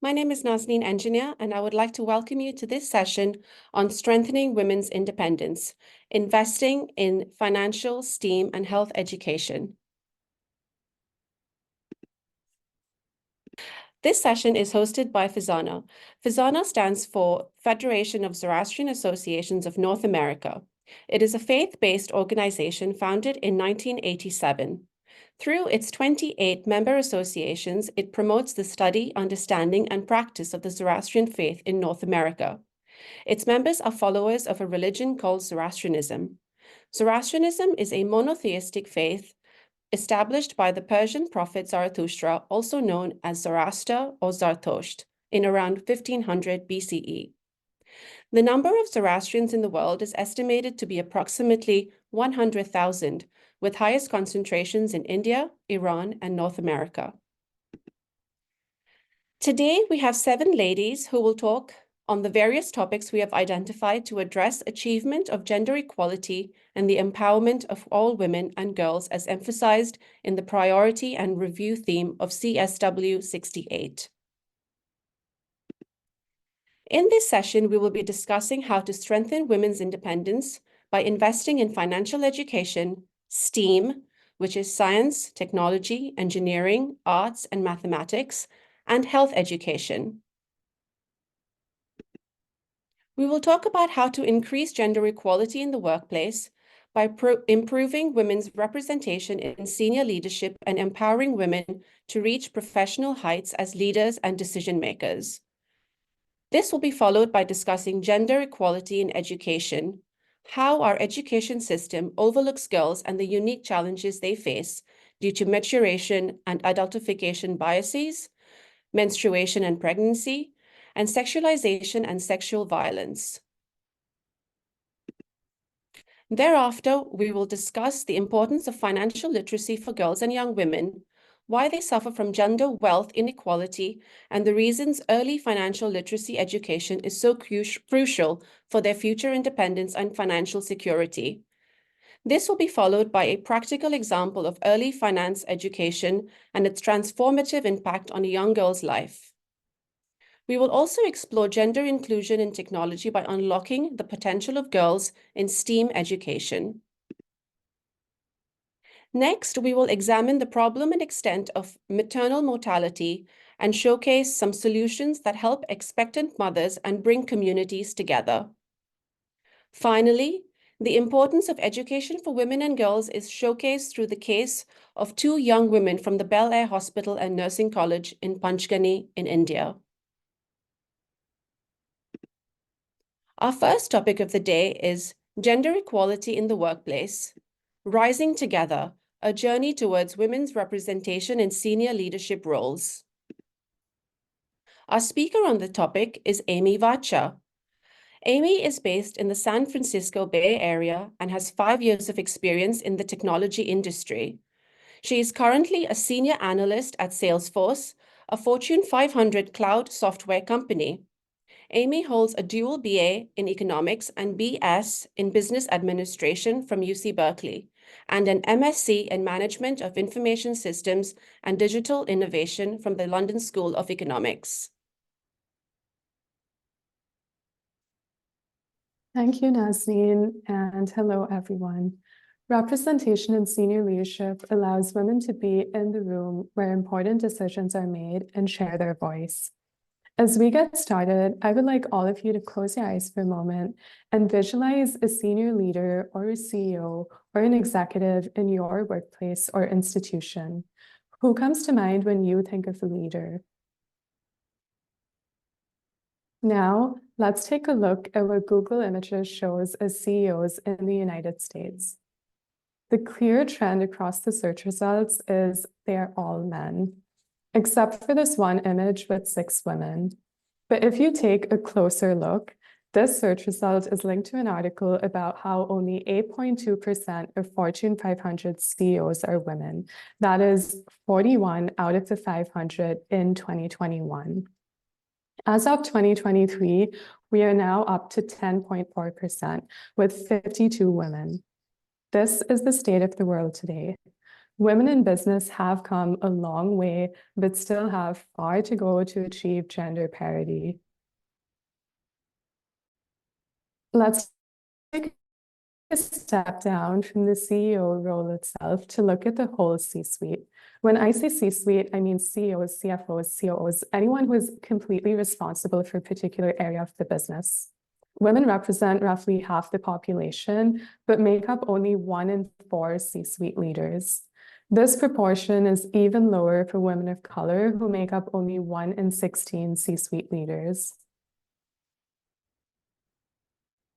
My name is Nazneen Engineer, and I would like to welcome you to this session on strengthening women's independence, investing in financial, STEAM, and health education. This session is hosted by FEZANA. FEZANA stands for Federation of Zoroastrian Associations of North America. It is a faith-based organization founded in 1987. Through its 28 member associations, it promotes the study, understanding, and practice of the Zoroastrian faith in North America. Its members are followers of a religion called Zoroastrianism. Zoroastrianism is a monotheistic faith established by the Persian prophet Zarathustra, also known as Zoroaster or Zartosht, in around 1500 BCE. The number of Zoroastrians in the world is estimated to be approximately 100,000, with highest concentrations in India, Iran, and North America. Today, we have 7 ladies who will talk on the various topics we have identified to address achievement of gender equality and the empowerment of all women and girls as emphasized in the priority and review theme of CSW 68. In this session, we will be discussing how to strengthen women's independence by investing in financial education, STEAM, which is science, technology, engineering, arts, and mathematics, and health education. We will talk about how to increase gender equality in the workplace by improving women's representation in senior leadership and empowering women to reach professional heights as leaders and decision makers. This will be followed by discussing gender equality in education, how our education system overlooks girls and the unique challenges they face due to maturation and adultification biases, menstruation and pregnancy, and sexualization and sexual violence. Thereafter, we will discuss the importance of financial literacy for girls and young women, why they suffer from gender wealth inequality, and the reasons early financial literacy education is so crucial for their future independence and financial security. This will be followed by a practical example of early finance education and its transformative impact on a young girl's life. We will also explore gender inclusion in technology by unlocking the potential of girls in STEAM education. Next, we will examine the problem and extent of maternal mortality and showcase some solutions that help expectant mothers and bring communities together. Finally, the importance of education for women and girls is showcased through the case of 2 young women from the Bel Air Hospital and Nursing College in Panchgani in India. Our first topic of the day is gender equality in the workplace, rising together, a journey towards women's representation in senior leadership roles. Our speaker on the topic is Amy Vatcha. Amy is based in the San Francisco Bay Area and has 5 years of experience in the technology industry. She is currently a senior analyst at Salesforce, a Fortune 500 cloud software company. Amy holds a dual BA in economics and BS in business administration from UC Berkeley, and an MSc in management of information systems and digital innovation from the London School of Economics. Thank you, Nazneen, and hello, everyone. Representation in senior leadership allows women to be in the room where important decisions are made and share their voice. As we get started, I would like all of you to close your eyes for a moment and visualize a senior leader or a CEO or an executive in your workplace or institution. Who comes to mind when you think of a leader? Now, let's take a look at what Google Images shows as CEOs in the United States. The clear trend across the search results is they're all men, except for this one image with 6 women. But if you take a closer look, this search result is linked to an article about how only 8.2% of Fortune 500 CEOs are women. That is 41 out of the 500 in 2021. As of 2023, we are now up to 10.4% with 52 women. This is the state of the world today. women in business have come a long way, but still have far to go to achieve gender parity. Let's take a step down from the CEO role itself to look at the whole C-suite. When I say C-suite, I mean CEOs, CFOs, COOs, anyone who is completely responsible for a particular area of the business. Women represent roughly half the population, but make up only 1 in 4 C-suite leaders. This proportion is even lower for women of color, who make up only 1 in 16 C-suite leaders.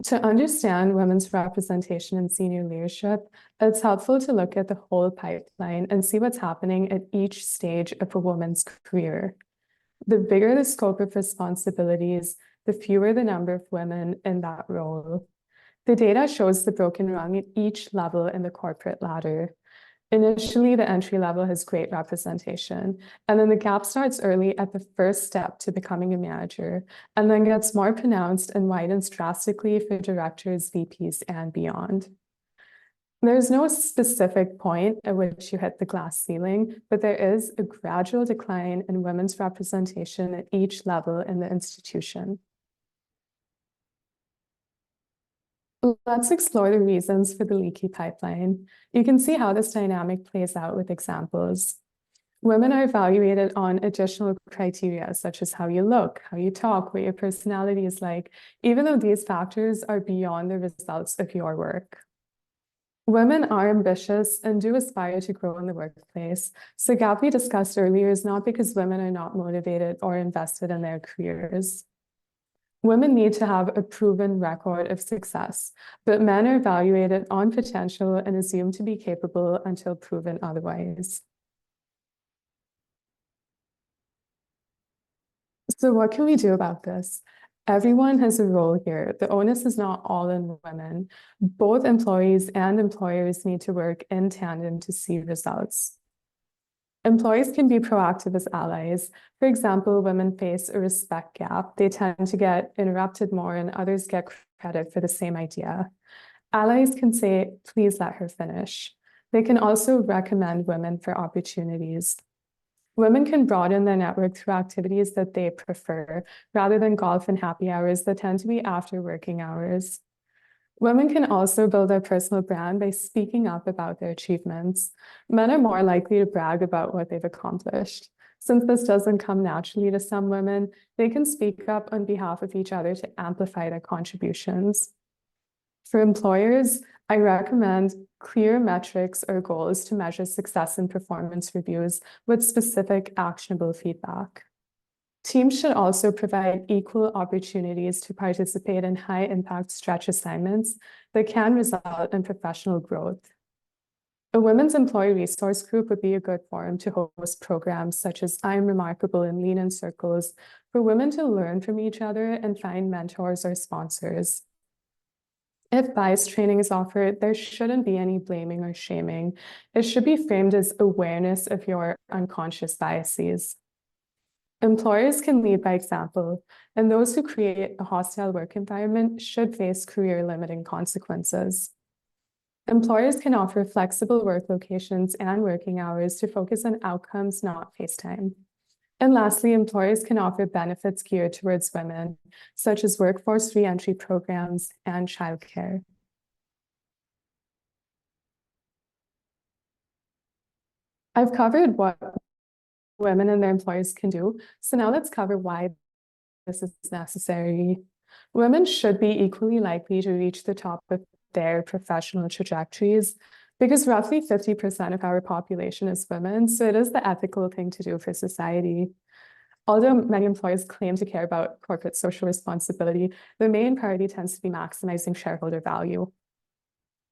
To understand women's representation in senior leadership, it's helpful to look at the whole pipeline and see what's happening at each stage of a woman's career. The bigger the scope of responsibilities, the fewer the number of women in that role. The data shows the broken rung at each level in the corporate ladder. Initially, the entry level has great representation, and then the gap starts early at the first step to becoming a manager, and then gets more pronounced and widens drastically for directors, VPs, and beyond. There's no specific point at which you hit the glass ceiling, but there is a gradual decline in women's representation at each level in the institution. Let's explore the reasons for the leaky pipeline. You can see how this dynamic plays out with examples. Women are evaluated on additional criteria, such as how you look, how you talk, what your personality is like, even though these factors are beyond the results of your work. Women are ambitious and do aspire to grow in the workplace. So the gap we discussed earlier is not because women are not motivated or invested in their careers. Women need to have a proven record of success, but men are evaluated on potential and assumed to be capable until proven otherwise. So what can we do about this? Everyone has a role here. The onus is not all on women. Both employees and employers need to work in tandem to see results. Employees can be proactive as allies. For example, women face a respect gap. They tend to get interrupted more and others get credit for the same idea. Allies can say, please let her finish. They can also recommend women for opportunities. Women can broaden their network through activities that they prefer, rather than golf and happy hours that tend to be after working hours. Women can also build their personal brand by speaking up about their achievements. Men are more likely to brag about what they've accomplished. Since this doesn't come naturally to some women, they can speak up on behalf of each other to amplify their contributions. For employers, I recommend clear metrics or goals to measure success in performance reviews with specific actionable feedback. Teams should also provide equal opportunities to participate in high-impact stretch assignments that can result in professional growth. A women's employee resource group would be a good forum to host programs such as I'm Remarkable and Lean In Circles for women to learn from each other and find mentors or sponsors. If bias training is offered, there shouldn't be any blaming or shaming. It should be framed as awareness of your unconscious biases. Employers can lead by example, and those who create a hostile work environment should face career-limiting consequences. Employers can offer flexible work locations and working hours to focus on outcomes, not face time. And lastly, employers can offer benefits geared towards women, such as workforce re-entry programs and childcare. I've covered what women and their employers can do, so now let's cover why this is necessary. Women should be equally likely to reach the top of their professional trajectories because roughly 50% of our population is women, so it is the ethical thing to do for society. Although many employers claim to care about corporate social responsibility, the main priority tends to be maximizing shareholder value.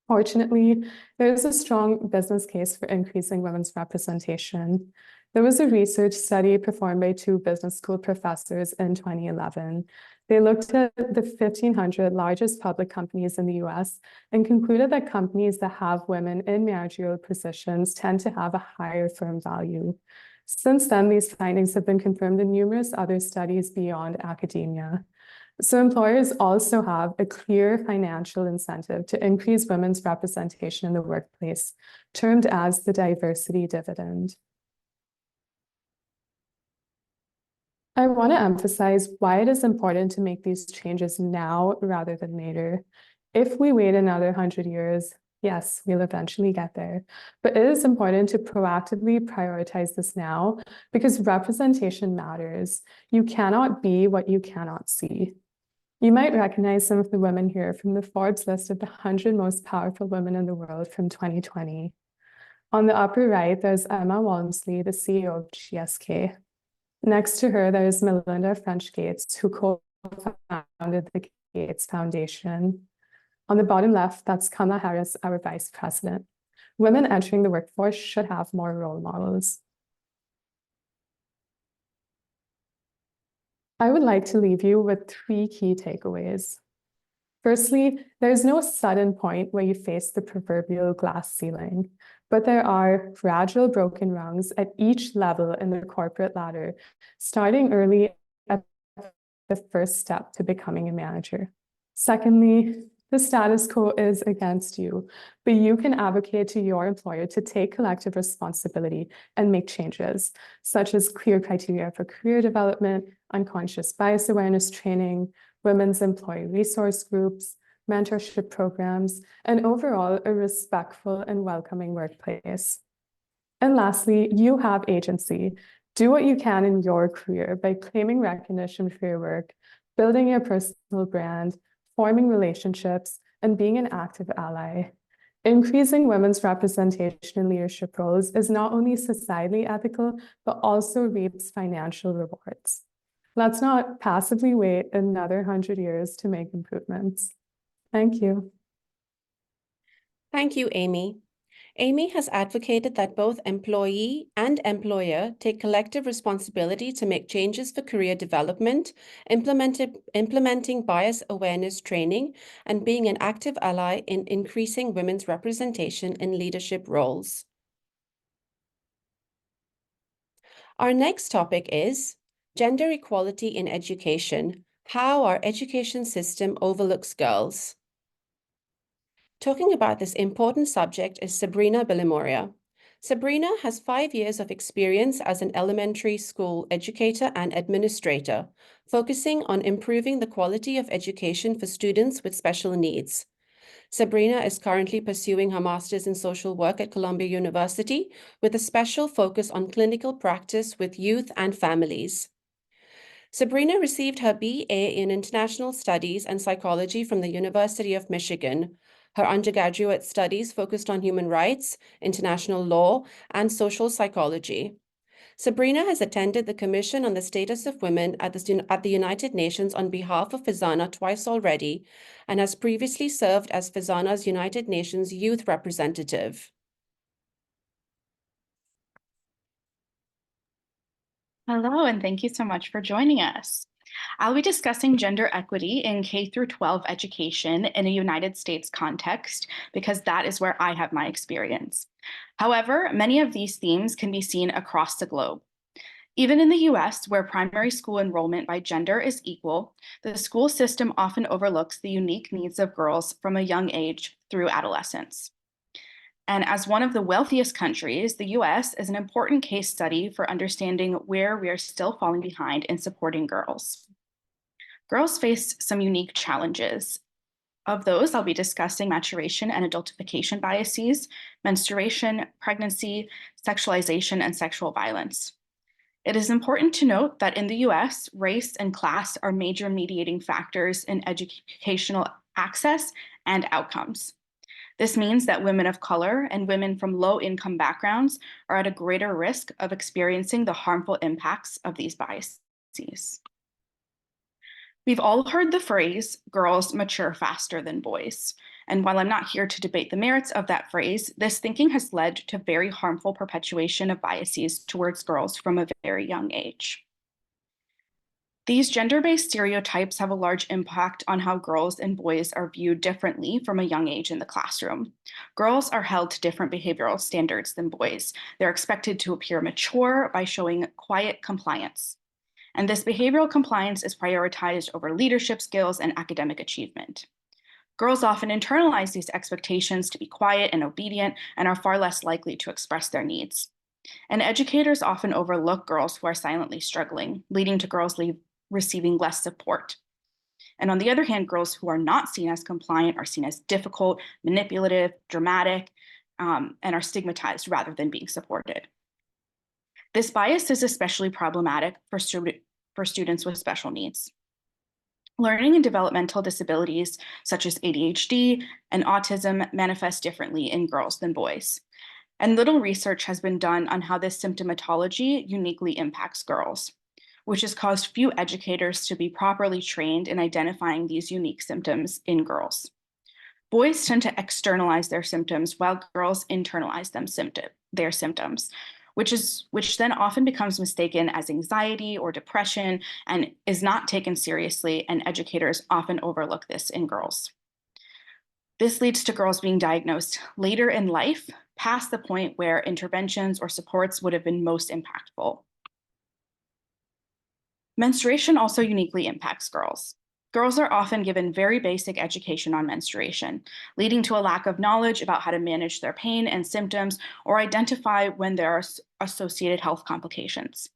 Fortunately, there is a strong business case for increasing women's representation. There was a research study performed by 2 business school professors in 2011. They looked at the 1,500 largest public companies in the US and concluded that companies that have women in managerial positions tend to have a higher firm value. Since then, these findings have been confirmed in numerous other studies beyond academia. So employers also have a clear financial incentive to increase women's representation in the workplace, termed as the diversity dividend. I want to emphasize why it is important to make these changes now rather than later. If we wait another 100 years, yes, we'll eventually get there. But it is important to proactively prioritize this now because representation matters. You cannot be what you cannot see. You might recognize some of the women here from the Forbes list of the 100 most powerful women in the world from 2020. On the upper right, there's Emma Walmsley, the CEO of GSK. Next to her, there's Melinda French Gates, who co-founded the Gates Foundation. On the bottom left, that's Kamala Harris, our vice president. Women entering the workforce should have more role models. I would like to leave you with 3 key takeaways. Firstly, there's no sudden point where you face the proverbial glass ceiling, but there are fragile broken rungs at each level in the corporate ladder, starting early at the first step to becoming a manager. Secondly, the status quo is against you, but you can advocate to your employer to take collective responsibility and make changes, such as clear criteria for career development, unconscious bias awareness training, women's employee resource groups, mentorship programs, and overall a respectful and welcoming workplace. And lastly, you have agency. Do what you can in your career by claiming recognition for your work, building your personal brand, forming relationships, and being an active ally. Increasing women's representation in leadership roles is not only societally ethical, but also reaps financial rewards. Let's not passively wait another 100 years to make improvements. Thank you. Thank you, Amy. Amy has advocated that both employee and employer take collective responsibility to make changes for career development, implementing bias awareness training, and being an active ally in increasing women's representation in leadership roles. Our next topic is gender equality in education, how our education system overlooks girls. Talking about this important subject is Sabrina Bilimoria. Sabrina has 5 years of experience as an elementary school educator and administrator, focusing on improving the quality of education for students with special needs. Sabrina is currently pursuing her master's in social work at Columbia University with a special focus on clinical practice with youth and families. Sabrina received her BA in International Studies and Psychology from the University of Michigan. Her undergraduate studies focused on human rights, international law, and social psychology. Sabrina has attended the Commission on the Status of Women at the United Nations on behalf of FEZANA twice already, and has previously served as FEZANA's United Nations Youth Representative. Hello, and thank you so much for joining us. I'll be discussing gender equity in K through 12 education in a United States context, because that is where I have my experience. However, many of these themes can be seen across the globe. Even in the US, where primary school enrollment by gender is equal, the school system often overlooks the unique needs of girls from a young age through adolescence. And as one of the wealthiest countries, the US is an important case study for understanding where we are still falling behind in supporting girls. Girls face some unique challenges. Of those, I'll be discussing maturation and adultification biases, menstruation, pregnancy, sexualization, and sexual violence. It is important to note that in the US, race and class are major mediating factors in educational access and outcomes. This means that women of color and women from low-income backgrounds are at a greater risk of experiencing the harmful impacts of these biases. We've all heard the phrase, girls mature faster than boys. And while I'm not here to debate the merits of that phrase, this thinking has led to very harmful perpetuation of biases towards girls from a very young age. These gender-based stereotypes have a large impact on how girls and boys are viewed differently from a young age in the classroom. Girls are held to different behavioral standards than boys. They're expected to appear mature by showing quiet compliance. And this behavioral compliance is prioritized over leadership skills and academic achievement. Girls often internalize these expectations to be quiet and obedient and are far less likely to express their needs. And educators often overlook girls who are silently struggling, leading to girls receiving less support. And on the other hand, girls who are not seen as compliant are seen as difficult, manipulative, dramatic, and are stigmatized rather than being supported. This bias is especially problematic for students with special needs. Learning and developmental disabilities, such as ADHD and autism, manifest differently in girls than boys. And little research has been done on how this symptomatology uniquely impacts girls, which has caused few educators to be properly trained in identifying these unique symptoms in girls. Boys tend to externalize their symptoms while girls internalize their symptoms, which then often becomes mistaken as anxiety or depression and is not taken seriously, and educators often overlook this in girls. This leads to girls being diagnosed later in life, past the point where interventions or supports would have been most impactful. Menstruation also uniquely impacts girls. Girls are often given very basic education on menstruation, leading to a lack of knowledge about how to manage their pain and symptoms or identify when there are associated health complications.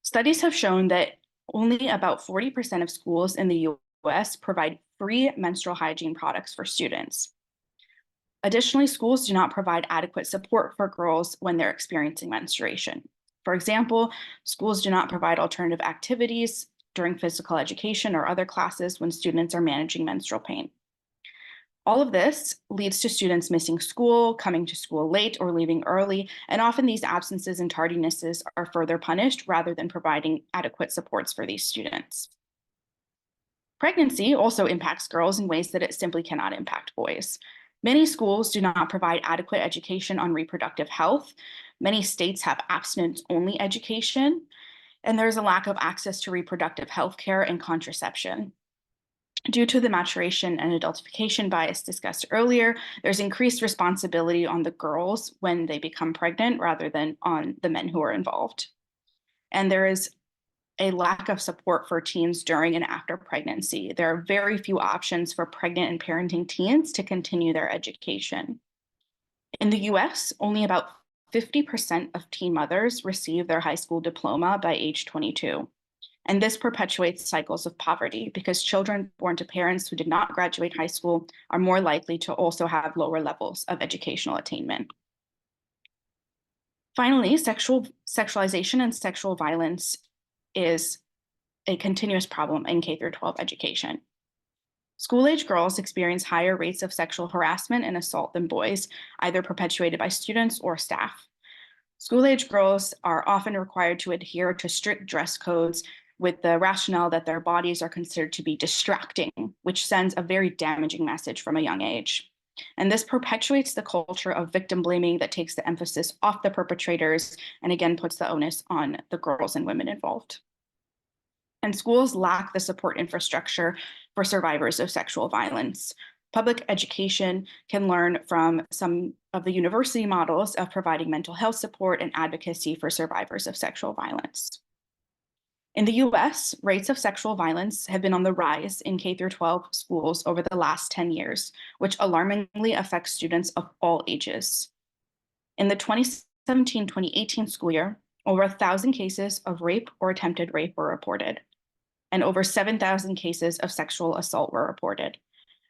Studies have shown that only about 40% of schools in the US provide free menstrual hygiene products for students. Additionally, schools do not provide adequate support for girls when they're experiencing menstruation. For example, schools do not provide alternative activities during physical education or other classes when students are managing menstrual pain. All of this leads to students missing school, coming to school late, or leaving early, and often these absences and tardinesses are further punished rather than providing adequate supports for these students. Pregnancy also impacts girls in ways that it simply cannot impact boys. Many schools do not provide adequate education on reproductive health. Many states have abstinence-only education, and there's a lack of access to reproductive health care and contraception. Due to the maturation and adultification bias discussed earlier, there's increased responsibility on the girls when they become pregnant rather than on the men who are involved. And there is a lack of support for teens during and after pregnancy. There are very few options for pregnant and parenting teens to continue their education. In the US, only about 50% of teen mothers receive their high school diploma by age 22. And this perpetuates cycles of poverty because children born to parents who did not graduate high school are more likely to also have lower levels of educational attainment. Finally, sexualization and sexual violence is a continuous problem in K-12 education. School-age girls experience higher rates of sexual harassment and assault than boys, either perpetuated by students or staff. School-age girls are often required to adhere to strict dress codes with the rationale that their bodies are considered to be distracting, which sends a very damaging message from a young age. And this perpetuates the culture of victim blaming that takes the emphasis off the perpetrators and again puts the onus on the girls and women involved. And schools lack the support infrastructure for survivors of sexual violence. Public education can learn from some of the university models of providing mental health support and advocacy for survivors of sexual violence. In the US, rates of sexual violence have been on the rise in K-12 schools over the last 10 years, which alarmingly affects students of all ages. In the 2017-2018 school year, over 1,000 cases of rape or attempted rape were reported, and over 7,000 cases of sexual assault were reported,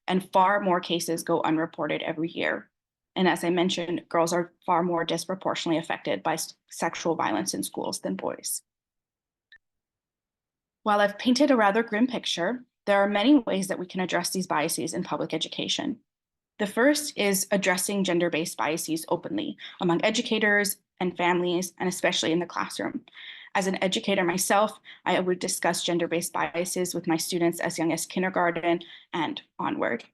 and far more cases go unreported every year. And as I mentioned, girls are far more disproportionately affected by sexual violence in schools than boys. While I've painted a rather grim picture, there are many ways that we can address these biases in public education. The first is addressing gender-based biases openly among educators and families, and especially in the classroom. As an educator myself, I would discuss gender-based biases with my students as young as kindergarten and onward.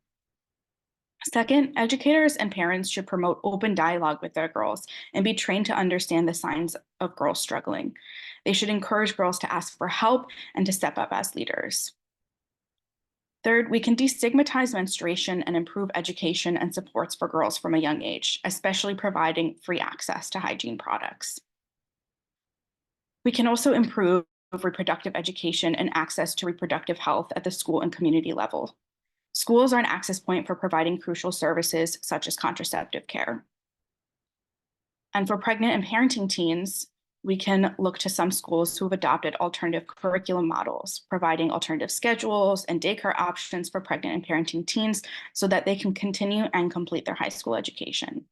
Second, educators and parents should promote open dialogue with their girls and be trained to understand the signs of girls struggling. They should encourage girls to ask for help and to step up as leaders. Third, we can destigmatize menstruation and improve education and supports for girls from a young age, especially providing free access to hygiene products. We can also improve reproductive education and access to reproductive health at the school and community level. Schools are an access point for providing crucial services such as contraceptive care. And for pregnant and parenting teens, we can look to some schools who have adopted alternative curriculum models, providing alternative schedules and daycare options for pregnant and parenting teens so that they can continue and complete their high school education.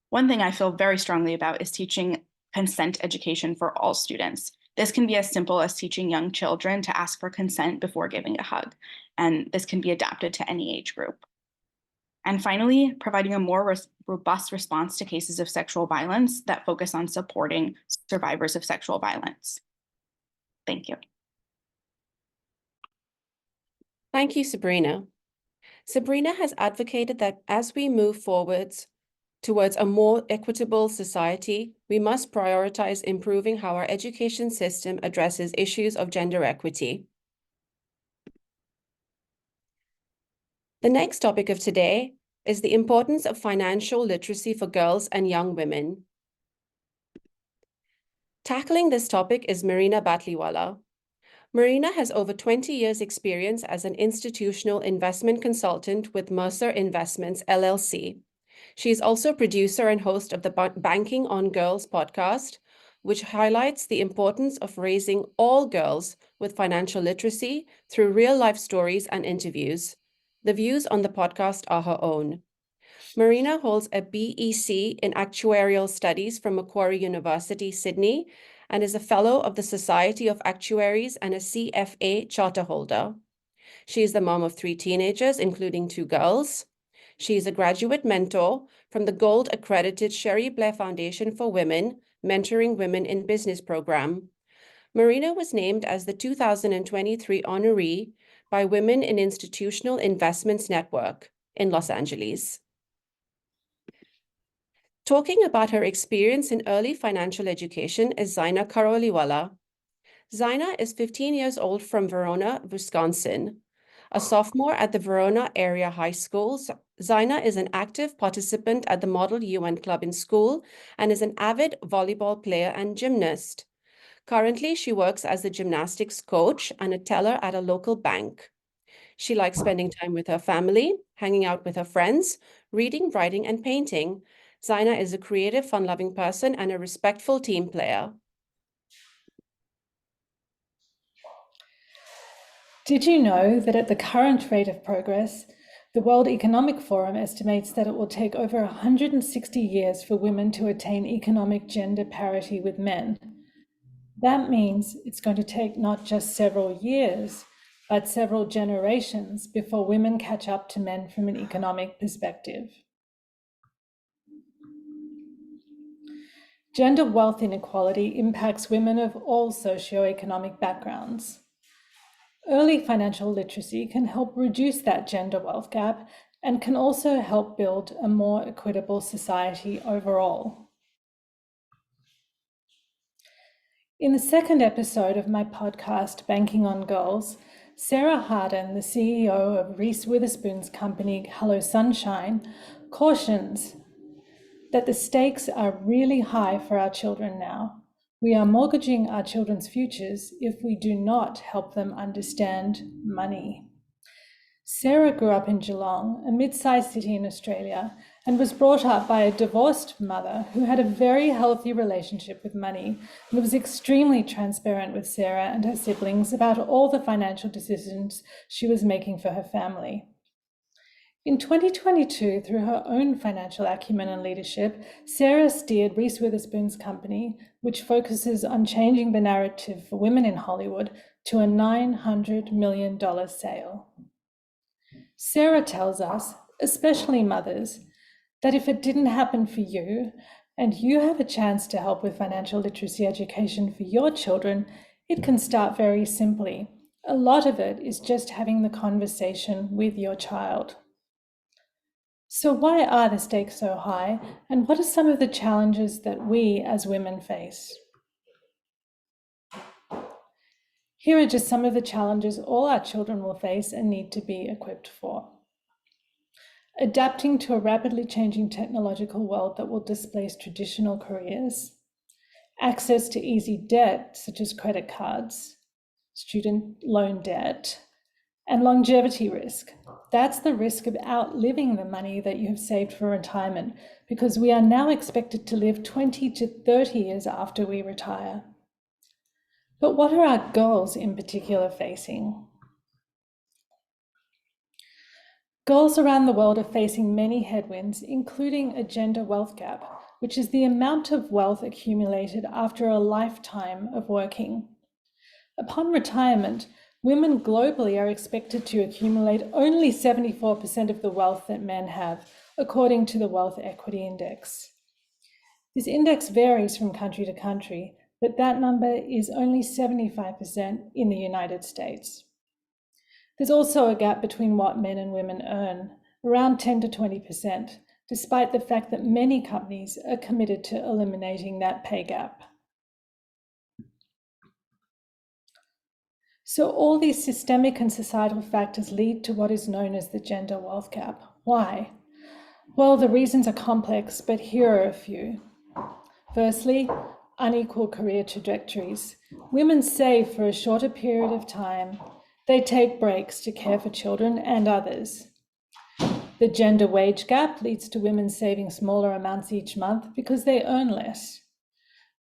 One thing I feel very strongly about is teaching consent education for all students. This can be as simple as teaching young children to ask for consent before giving a hug, and this can be adapted to any age group. And finally, providing a more robust response to cases of sexual violence that focus on supporting survivors of sexual violence. Thank you. Thank you, Sabrina. Sabrina has advocated that as we move forwards towards a more equitable society, we must prioritize improving how our education system addresses issues of gender equity. The next topic of today is the importance of financial literacy for girls and young women. Tackling this topic is Marina Batliwalla. Marina has over 20 years' experience as an institutional investment consultant with Mercer Investments, LLC. She is also producer and host of the Banking on Girls podcast, which highlights the importance of raising all girls with financial literacy through real-life stories and interviews. The views on the podcast are her own. Marina holds a BEc in Actuarial Studies from Macquarie University, Sydney, and is a Fellow of the Society of Actuaries and a CFA charter holder. She is the mom of 3 teenagers, including 2 girls. She is a graduate mentor from the Gold Accredited Sherry Blair Foundation for Women, Mentoring Women in Business program. Marina was named as the 2023 honoree by Women in Institutional Investments Network in Los Angeles. Talking about her experience in early financial education is Zynah Kharoliwalla. Zynah is 15 years old from Verona, Wisconsin. A sophomore at the Verona Area High School, Zynah is an active participant at the Model UN Club in school and is an avid volleyball player and gymnast. Currently, she works as a gymnastics coach and a teller at a local bank. She likes spending time with her family, hanging out with her friends, reading, writing, and painting. Zynah is a creative, fun-loving person and a respectful team player. Did you know that at the current rate of progress, the World Economic Forum estimates that it will take over 160 years for women to attain economic gender parity with men? That means it's going to take not just several years, but several generations before women catch up to men from an economic perspective. Gender wealth inequality impacts women of all socioeconomic backgrounds. Early financial literacy can help reduce that gender wealth gap and can also help build a more equitable society overall. In the second episode of my podcast, Banking on Girls, Sarah Harden, the CEO of Reese Witherspoon's company, Hello Sunshine, cautions that the stakes are really high for our children now. We are mortgaging our children's futures if we do not help them understand money. Sarah grew up in Geelong, a mid-sized city in Australia, and was brought up by a divorced mother who had a very healthy relationship with money and was extremely transparent with Sarah and her siblings about all the financial decisions she was making for her family. In 2022, through her own financial acumen and leadership, Sarah steered Reese Witherspoon's company, which focuses on changing the narrative for women in Hollywood, to a $900 million sale. Sarah tells us, especially mothers, that if it didn't happen for you, and you have a chance to help with financial literacy education for your children, it can start very simply. A lot of it is just having the conversation with your child. So why are the stakes so high, and what are some of the challenges that we as women face? Here are just some of the challenges all our children will face and need to be equipped for. Adapting to a rapidly changing technological world that will displace traditional careers. access to easy debt, such as credit cards, student loan debt, and longevity risk. That's the risk of outliving the money that you have saved for retirement, because we are now expected to live 20 to 30 years after we retire. But what are our girls in particular facing? Girls around the world are facing many headwinds, including a gender wealth gap, which is the amount of wealth accumulated after a lifetime of working. Upon retirement, women globally are expected to accumulate only 74% of the wealth that men have, according to the Wealth Equity Index. This index varies from country to country, but that number is only 75% in the United States. There's also a gap between what men and women earn, around 10 to 20%, despite the fact that many companies are committed to eliminating that pay gap. So all these systemic and societal factors lead to what is known as the gender wealth gap. Why? Well, the reasons are complex, but here are a few. Firstly, unequal career trajectories. Women save for a shorter period of time. They take breaks to care for children and others. The gender wage gap leads to women saving smaller amounts each month because they earn less.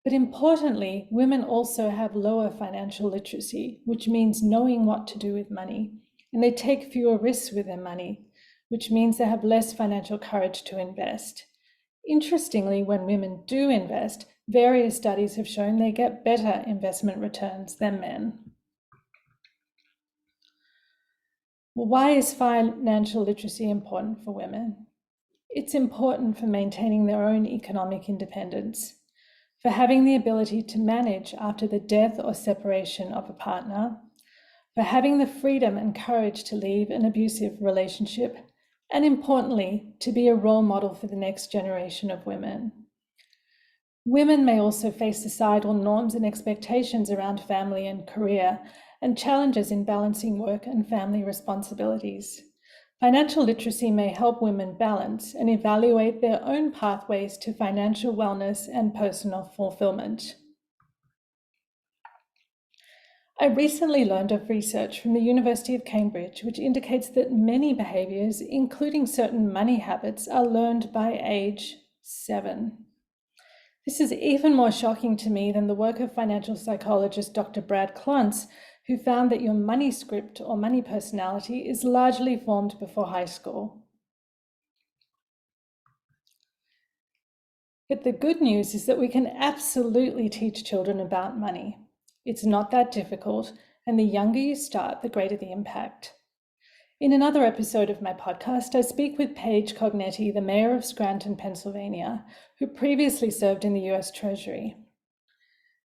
But importantly, women also have lower financial literacy, which means knowing what to do with money, and they take fewer risks with their money, which means they have less financial courage to invest. Interestingly, when women do invest, various studies have shown they get better investment returns than men. Well, why is financial literacy important for women? It's important for maintaining their own economic independence, for having the ability to manage after the death or separation of a partner, for having the freedom and courage to leave an abusive relationship, and importantly, to be a role model for the next generation of women. Women may also face societal norms and expectations around family and career, and challenges in balancing work and family responsibilities. Financial literacy may help women balance and evaluate their own pathways to financial wellness and personal fulfillment. I recently learned of research from the University of Cambridge, which indicates that many behaviours, including certain money habits, are learned by age 7. This is even more shocking to me than the work of financial psychologist Dr. Brad Klontz, who found that your money script or money personality is largely formed before high school. But the good news is that we can absolutely teach children about money. It's not that difficult, and the younger you start, the greater the impact. In another episode of my podcast, I speak with Paige Cognetti, the mayor of Scranton, Pennsylvania, who previously served in the US Treasury.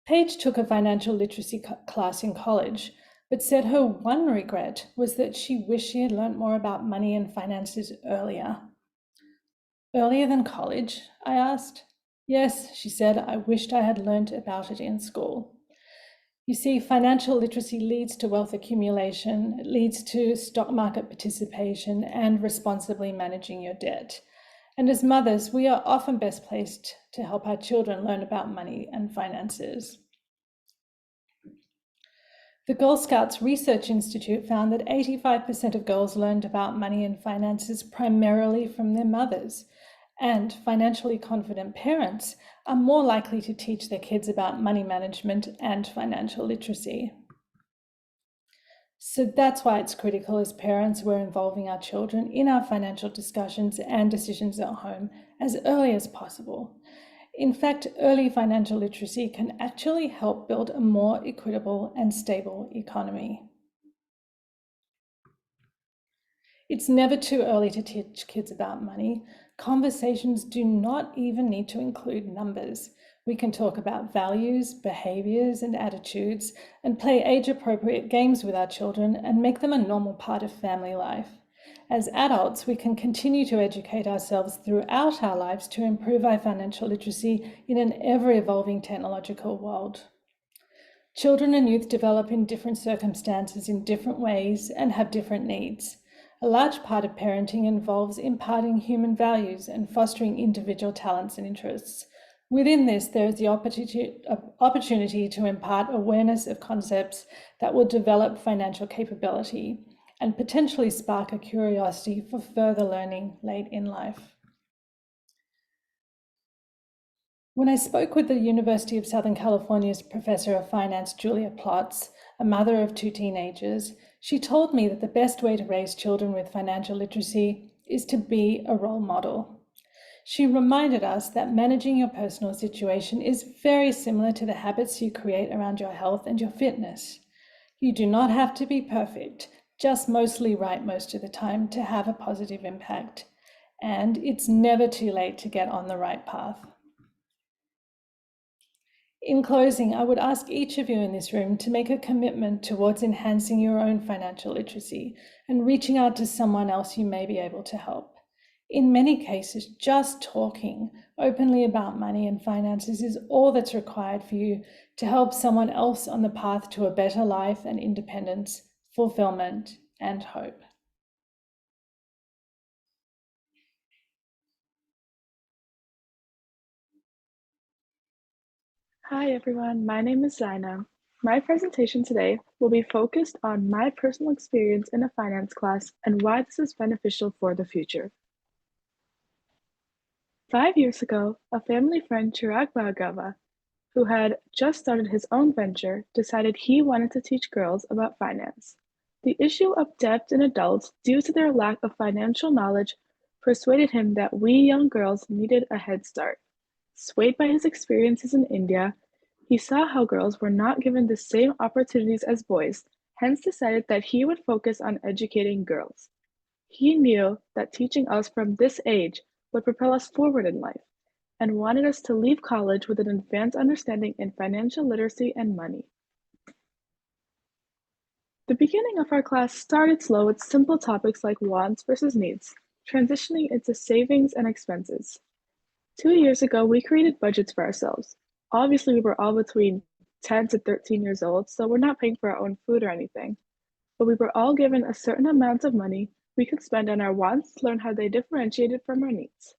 Paige took a financial literacy class in college, but said her one regret was that she wished she had learned more about money and finances earlier. Earlier than college? I asked. Yes, she said, I wished I had learned about it in school. You see, financial literacy leads to wealth accumulation, it leads to stock market participation and responsibly managing your debt. And as mothers, we are often best placed to help our children learn about money and finances. The Girl Scouts Research Institute found that 85% of girls learned about money and finances primarily from their mothers, and financially confident parents are more likely to teach their kids about money management and financial literacy. So that's why it's critical as parents we're involving our children in our financial discussions and decisions at home as early as possible. In fact, early financial literacy can actually help build a more equitable and stable economy. It's never too early to teach kids about money. Conversations do not even need to include numbers. We can talk about values, behaviors, and attitudes, and play age-appropriate games with our children and make them a normal part of family life. As adults, we can continue to educate ourselves throughout our lives to improve our financial literacy in an ever-evolving technological world. Children and youth develop in different circumstances in different ways and have different needs. A large part of parenting involves imparting human values and fostering individual talents and interests. Within this, there is the opportunity to impart awareness of concepts that will develop financial capability and potentially spark a curiosity for further learning late in life. When I spoke with the University of Southern California's Professor of Finance, Julia Plotz, a mother of 2 teenagers, she told me that the best way to raise children with financial literacy is to be a role model. She reminded us that managing your personal situation is very similar to the habits you create around your health and your fitness. You do not have to be perfect, just mostly right most of the time to have a positive impact. And it's never too late to get on the right path. In closing, I would ask each of you in this room to make a commitment towards enhancing your own financial literacy and reaching out to someone else you may be able to help. In many cases, just talking openly about money and finances is all that's required for you to help someone else on the path to a better life and independence, fulfillment, and hope. Hi everyone, my name is Zynah. My presentation today will be focused on my personal experience in a finance class and why this is beneficial for the future. 5 years ago, a family friend, Chirag Bhargava, who had just started his own venture, decided he wanted to teach girls about finance. The issue of debt in adults due to their lack of financial knowledge persuaded him that we young girls needed a head start. Swayed by his experiences in India, he saw how girls were not given the same opportunities as boys, hence decided that he would focus on educating girls. He knew that teaching us from this age would propel us forward in life, and wanted us to leave college with an advanced understanding in financial literacy and money. The beginning of our class started slow with simple topics like wants versus needs, transitioning into savings and expenses. 2 years ago, we created budgets for ourselves. Obviously, we were all between 10 to 13 years old, so we're not paying for our own food or anything. But we were all given a certain amount of money we could spend on our wants to learn how they differentiated from our needs.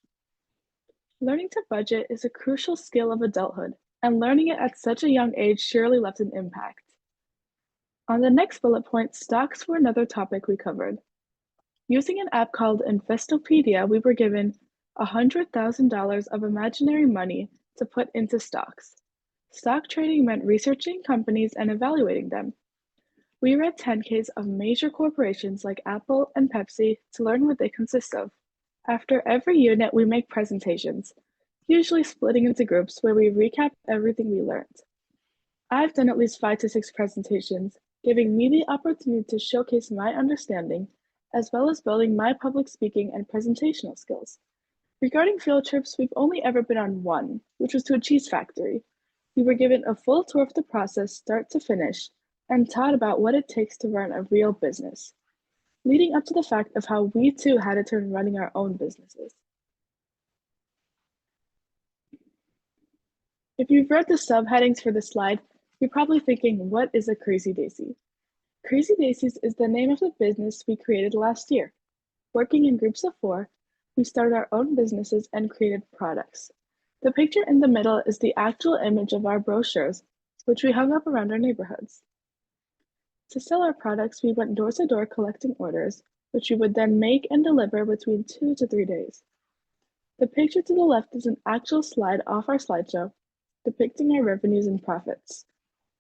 Learning to budget is a crucial skill of adulthood, and learning it at such a young age surely left an impact. On the next bullet point, stocks were another topic we covered. Using an app called Investopedia, we were given $100,000 of imaginary money to put into stocks. Stock trading meant researching companies and evaluating them. We read 10Ks of major corporations like Apple and Pepsi to learn what they consist of. After every unit, we make presentations, usually splitting into groups where we recap everything we learned. I've done at least 5 to 6 presentations, giving me the opportunity to showcase my understanding, as well as building my public speaking and presentational skills. Regarding field trips, we've only ever been on one, which was to a cheese factory. We were given a full tour of the process start to finish and taught about what it takes to run a real business, leading up to the fact of how we too had a turn running our own businesses. If you've read the subheadings for this slide, you're probably thinking, what is a Crazy Daisy? Crazy Daisies is the name of the business we created last year. Working in groups of 4, we started our own businesses and created products. The picture in the middle is the actual image of our brochures, which we hung up around our neighborhoods. To sell our products, we went door to door collecting orders, which we would then make and deliver between 2 to 3 days. The picture to the left is an actual slide off our slideshow, depicting our revenues and profits.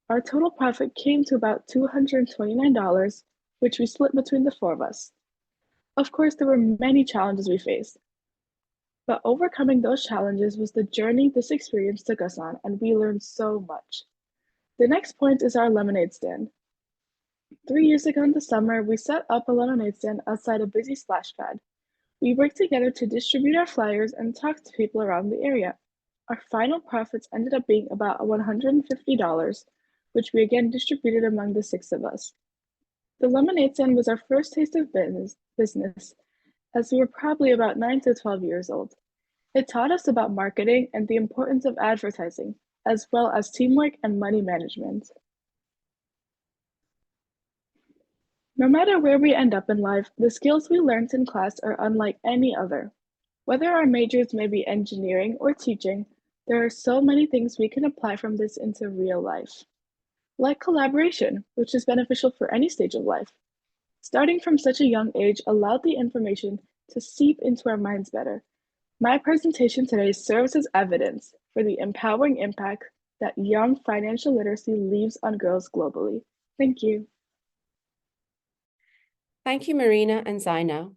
Our total profit came to about $229, which we split between the 4 of us. Of course, there were many challenges we faced, but overcoming those challenges was the journey this experience took us on, and we learned so much. The next point is our lemonade stand. 3 years ago in the summer, we set up a lemonade stand outside a busy splash pad. We worked together to distribute our flyers and talk to people around the area. Our final profits ended up being about $150, which we again distributed among the 6 of us. The lemonade stand was our first taste of business, as we were probably about 9 to 12 years old. It taught us about marketing and the importance of advertising, as well as teamwork and money management. No matter where we end up in life, the skills we learned in class are unlike any other. Whether our majors may be engineering or teaching, There are so many things we can apply from this into real life, like collaboration, which is beneficial for any stage of life. Starting from such a young age allowed the information to seep into our minds better. My presentation today serves as evidence for the empowering impact that young financial literacy leaves on girls globally. Thank you. Thank you, Marina and Zynah.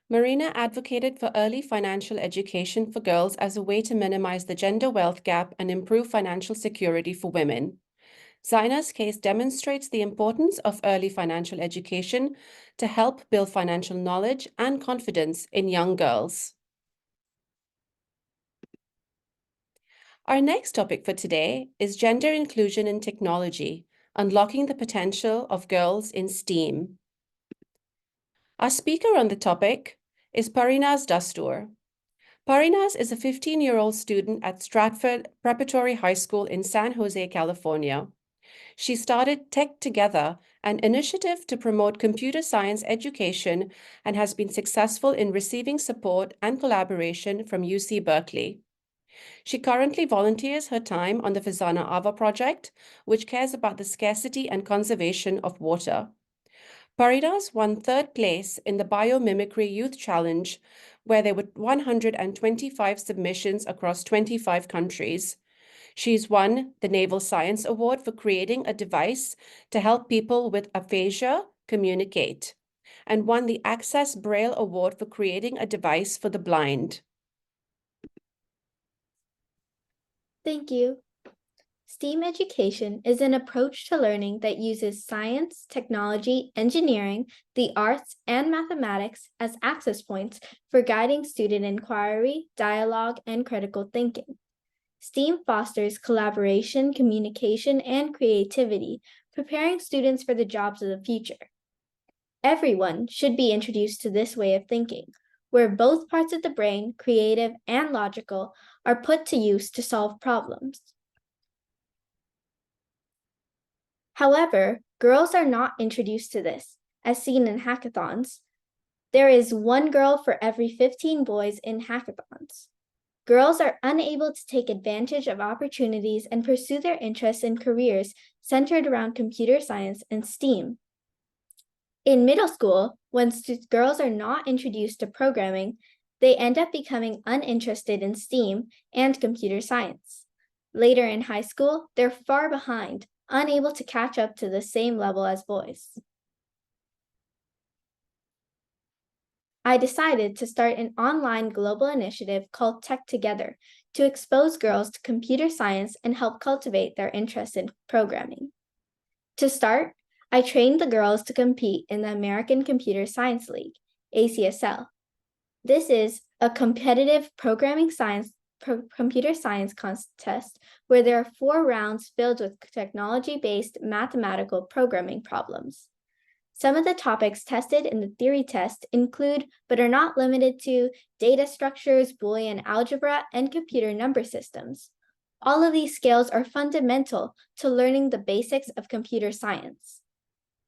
Marina advocated for early financial education for girls as a way to minimize the gender wealth gap and improve financial security for women. Zynah's case demonstrates the importance of early financial education to help build financial knowledge and confidence in young girls. Our next topic for today is gender inclusion in technology, unlocking the potential of girls in STEAM. Our speaker on the topic is Parinaz Dastur. Parinaz is a 15-year-old student at Stratford Preparatory High School in San Jose, California. She started Tech Together, an initiative to promote computer science education, and has been successful in receiving support and collaboration from UC Berkeley. She currently volunteers her time on the FEZANA project, which cares about the scarcity and conservation of water. Parinaz won 3rd place in the Biomimicry Youth Challenge, where there were 125 submissions across 25 countries. She's won the Naval Science Award for creating a device to help people with aphasia communicate, and won the Access Braille Award for creating a device for the blind. Thank you. STEAM education is an approach to learning that uses science, technology, engineering, the arts, and mathematics as access points for guiding student inquiry, dialogue, and critical thinking. STEAM fosters collaboration, communication, and creativity, preparing students for the jobs of the future. Everyone should be introduced to this way of thinking, where both parts of the brain, creative and logical, are put to use to solve problems. However, girls are not introduced to this, as seen in hackathons. There is one girl for every 15 boys in hackathons. Girls are unable to take advantage of opportunities and pursue their interests in careers centered around computer science and STEAM. In middle school, when girls are not introduced to programming, they end up becoming uninterested in STEAM and computer science. Later in high school, they're far behind, unable to catch up to the same level as boys. I decided to start an online global initiative called Tech Together to expose girls to computer science and help cultivate their interest in programming. To start, I trained the girls to compete in the American Computer Science League, ACSL. This is a competitive computer science contest where there are 4 rounds filled with technology-based mathematical programming problems. Some of the topics tested in the theory test include, but are not limited to, data structures, Boolean algebra, and computer number systems. All of these skills are fundamental to learning the basics of computer science.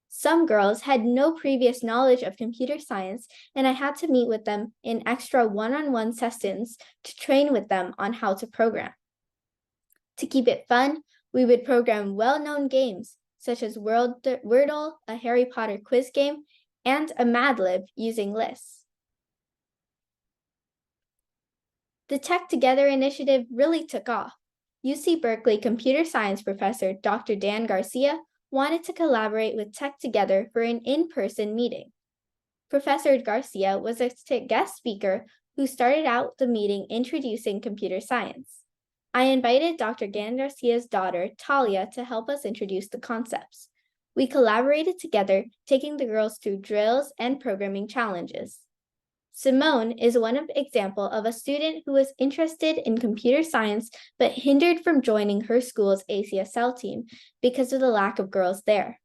Some girls had no previous knowledge of computer science, and I had to meet with them in extra one-on-one sessions to train with them on how to program. To keep it fun, we would program well-known games, such as Wordle, a Harry Potter quiz game, and a Mad Lib using lists. The Tech Together initiative really took off. UC Berkeley computer science professor Dr. Dan Garcia wanted to collaborate with Tech Together for an in-person meeting. Professor Garcia was a guest speaker who started out the meeting introducing computer science. I invited Dr. Dan Garcia's daughter, Talia, to help us introduce the concepts. We collaborated together, taking the girls through drills and programming challenges. Simone is one example of a student who was interested in computer science but hindered from joining her school's ACSL team because of the lack of girls there.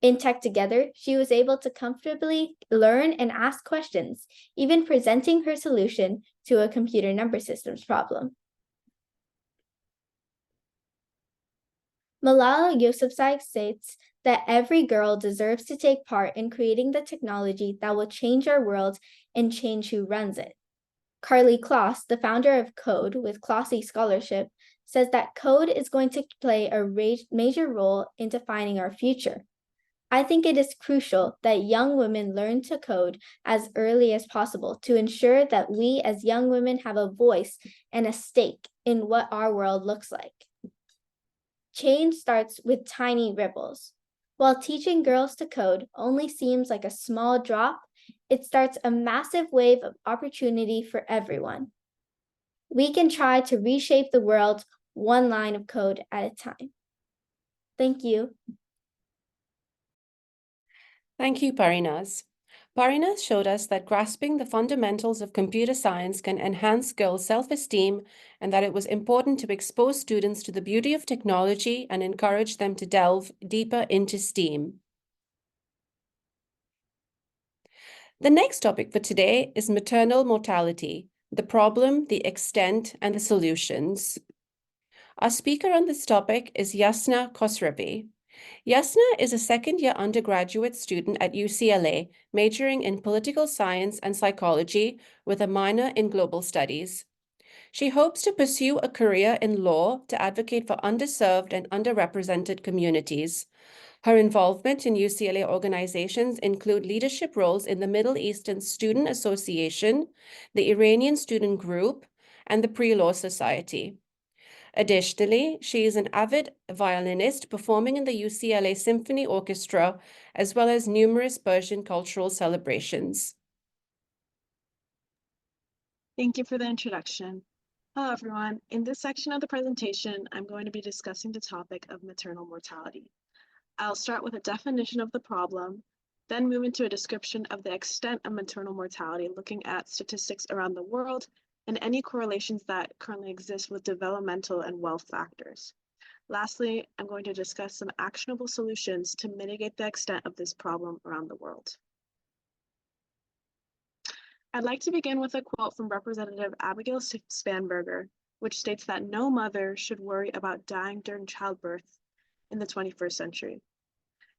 In Tech Together, she was able to comfortably learn and ask questions, even presenting her solution to a computer number systems problem. Malala Yousafzai states that every girl deserves to take part in creating the technology that will change our world and change who runs it. Carly Kloss, the founder of Code with Clossie Scholarship, says that code is going to play a major role in defining our future. I think it is crucial that young women learn to code as early as possible to ensure that we as young women have a voice and a stake in what our world looks like. Change starts with tiny ripples. While teaching girls to code only seems like a small drop, it starts a massive wave of opportunity for everyone. We can try to reshape the world one line of code at a time. Thank you. Thank you, Parinaz. Parinaz showed us that grasping the fundamentals of computer science can enhance girls' self-esteem and that it was important to expose students to the beauty of technology and encourage them to delve deeper into STEAM. The next topic for today is maternal mortality, the problem, the extent, and the solutions. Our speaker on this topic is Yassna Khosravi. Yassna is a second-year undergraduate student at UCLA, majoring in political science and psychology with a minor in global studies. She hopes to pursue a career in law to advocate for underserved and underrepresented communities. Her involvement in UCLA organizations include leadership roles in the Middle Eastern Student Association, the Iranian Student Group, and the Pre-Law Society. Additionally, she is an avid violinist performing in the UCLA Symphony Orchestra, as well as numerous Persian cultural celebrations. Thank you for the introduction. Hello, everyone. In this section of the presentation, I'm going to be discussing the topic of maternal mortality. I'll start with a definition of the problem, then move into a description of the extent of maternal mortality, looking at statistics around the world and any correlations that currently exist with developmental and wealth factors. Lastly, I'm going to discuss some actionable solutions to mitigate the extent of this problem around the world. I'd like to begin with a quote from Representative Abigail Spanberger, which states that no mother should worry about dying during childbirth in the 21st century.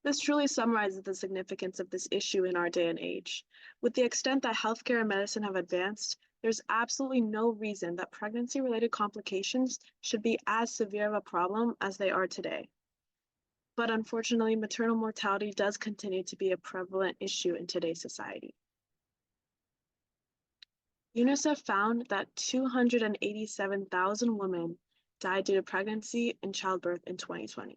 This truly summarizes the significance of this issue in our day and age. With the extent that healthcare and medicine have advanced, there's absolutely no reason that pregnancy-related complications should be as severe of a problem as they are today. But unfortunately, maternal mortality does continue to be a prevalent issue in today's society. UNICEF found that 287,000 women died due to pregnancy and childbirth in 2020.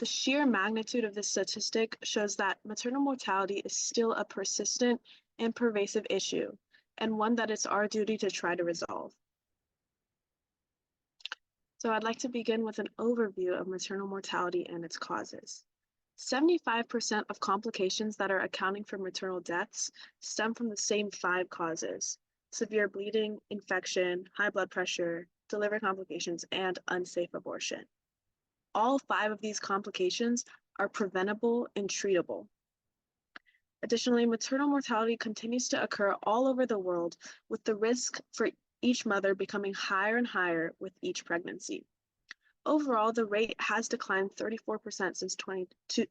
The sheer magnitude of this statistic shows that maternal mortality is still a persistent and pervasive issue, and one that it's our duty to try to resolve. So I'd like to begin with an overview of maternal mortality and its causes. 75% of complications that are accounting for maternal deaths stem from the same 5 causes: severe bleeding, infection, high blood pressure, delivery complications, and unsafe abortion. All 5 of these complications are preventable and treatable. Additionally, maternal mortality continues to occur all over the world, with the risk for each mother becoming higher and higher with each pregnancy. Overall, the rate has declined 34%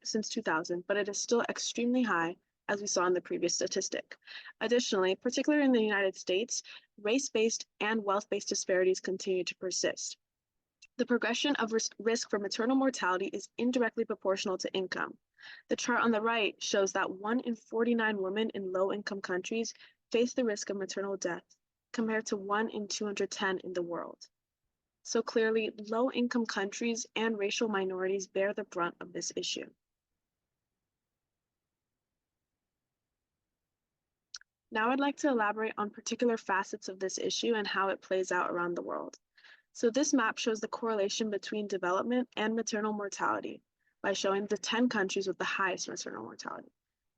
since 2000, but it is still extremely high, as we saw in the previous statistic. Additionally, particularly in the United States, race-based and wealth-based disparities continue to persist. The progression of risk for maternal mortality is indirectly proportional to income. The chart on the right shows that 1 in 49 women in low-income countries face the risk of maternal death, compared to 1 in 210 in the world. So clearly, low-income countries and racial minorities bear the brunt of this issue. Now I'd like to elaborate on particular facets of this issue and how it plays out around the world. So this map shows the correlation between development and maternal mortality by showing the 10 countries with the highest maternal mortality.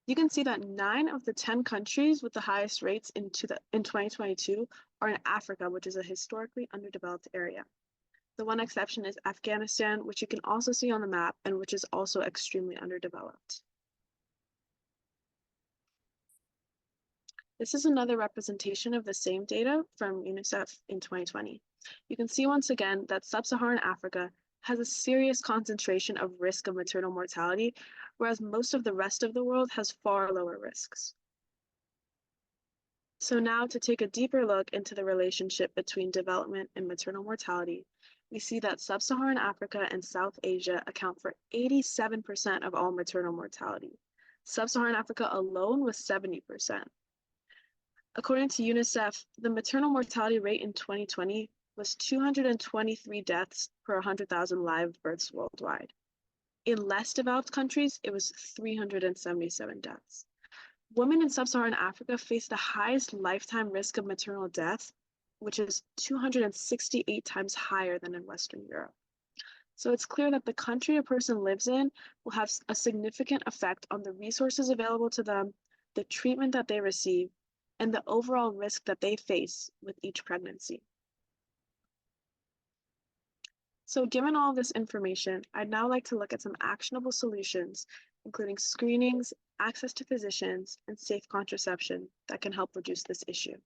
You can see that 9 of the 10 countries with the highest rates in 2022 are in Africa, which is a historically underdeveloped area. The one exception is Afghanistan, which you can also see on the map and which is also extremely underdeveloped. This is another representation of the same data from UNICEF in 2020. You can see once again that sub-Saharan Africa has a serious concentration of risk of maternal mortality, whereas most of the rest of the world has far lower risks. So now to take a deeper look into the relationship between development and maternal mortality, we see that Sub-Saharan Africa and South Asia account for 87% of all maternal mortality. Sub-Saharan Africa alone was 70%. According to UNICEF, the maternal mortality rate in 2020 was 223 deaths per 100,000 live births worldwide. In less developed countries, it was 377 deaths. Women in Sub-Saharan Africa face the highest lifetime risk of maternal death, which is 268 times higher than in Western Europe. So it's clear that the country a person lives in will have a significant effect on the resources available to them, the treatment that they receive, and the overall risk that they face with each pregnancy. So given all this information, I'd now like to look at some actionable solutions, including screenings, access to physicians, and safe contraception that can help reduce this issue.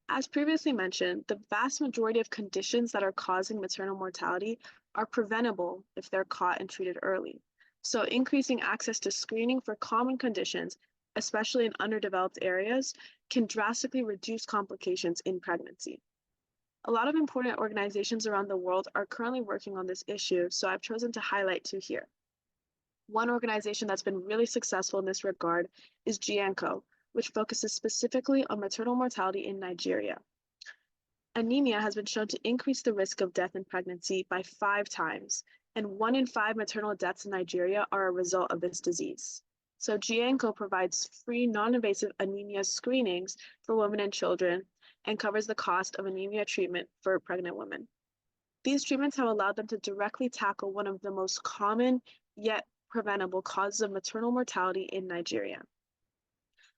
As previously mentioned, the vast majority of conditions that are causing maternal mortality are preventable if they're caught and treated early. So increasing access to screening for common conditions, especially in underdeveloped areas, can drastically reduce complications in pregnancy. A lot of important organizations around the world are currently working on this issue, so I've chosen to highlight two here. One organization that's been really successful in this regard is GENCO, which focuses specifically on maternal mortality in Nigeria. Anemia has been shown to increase the risk of death in pregnancy by 5 times, and 1 in 5 maternal deaths in Nigeria are a result of this disease. So GENCO provides free non-invasive anemia screenings for women and children and covers the cost of anemia treatment for pregnant women. These treatments have allowed them to directly tackle one of the most common yet preventable causes of maternal mortality in Nigeria.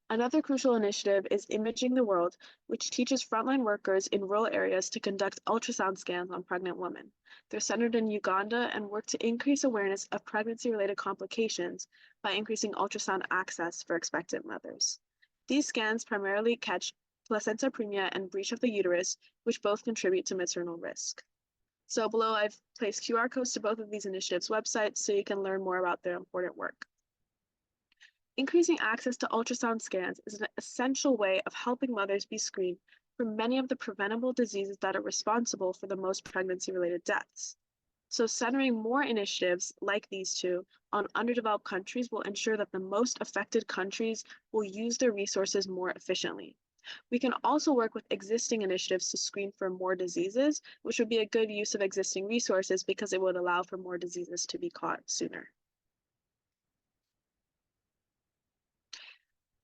Another crucial initiative is Imaging the World, which teaches frontline workers in rural areas to conduct ultrasound scans on pregnant women. They're centered in Uganda and work to increase awareness of pregnancy-related complications by increasing ultrasound access for expectant mothers. These scans primarily catch placenta previa and breach of the uterus, which both contribute to maternal risk. So below, I've placed QR codes to both of these initiatives' websites so you can learn more about their important work. Increasing access to ultrasound scans is an essential way of helping mothers be screened for many of the preventable diseases that are responsible for the most pregnancy-related deaths. So centering more initiatives like these two on underdeveloped countries will ensure that the most affected countries will use their resources more efficiently. We can also work with existing initiatives to screen for more diseases, which would be a good use of existing resources because it would allow for more diseases to be caught sooner.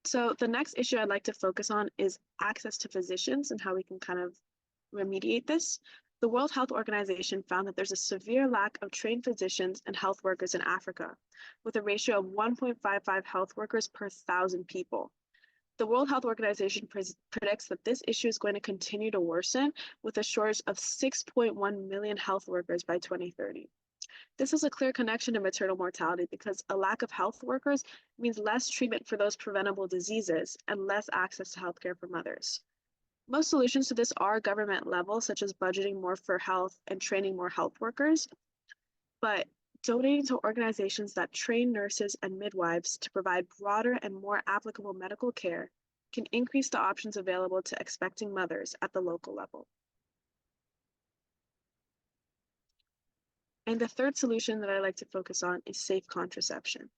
So the next issue I'd like to focus on is access to physicians and how we can kind of remediate this. The World Health Organization found that there's a severe lack of trained physicians and health workers in Africa, with a ratio of 1.55 health workers per 1,000 people. The World Health Organization predicts that this issue is going to continue to worsen with a shortage of 6.1 million health workers by 2030. This is a clear connection to maternal mortality because a lack of health workers means less treatment for those preventable diseases and less access to healthcare for mothers. Most solutions to this are government level, such as budgeting more for health and training more health workers, but donating to organizations that train nurses and midwives to provide broader and more applicable medical care can increase the options available to expecting mothers at the local level. And the third solution that I like to focus on is safe contraception.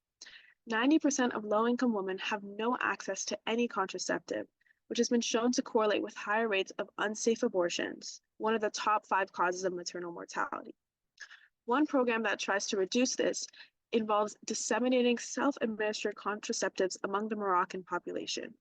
90% of low-income women have no access to any contraceptive, which has been shown to correlate with higher rates of unsafe abortions, one of the top 5 causes of maternal mortality. One program that tries to reduce this involves disseminating self-administered contraceptives among the Moroccan population.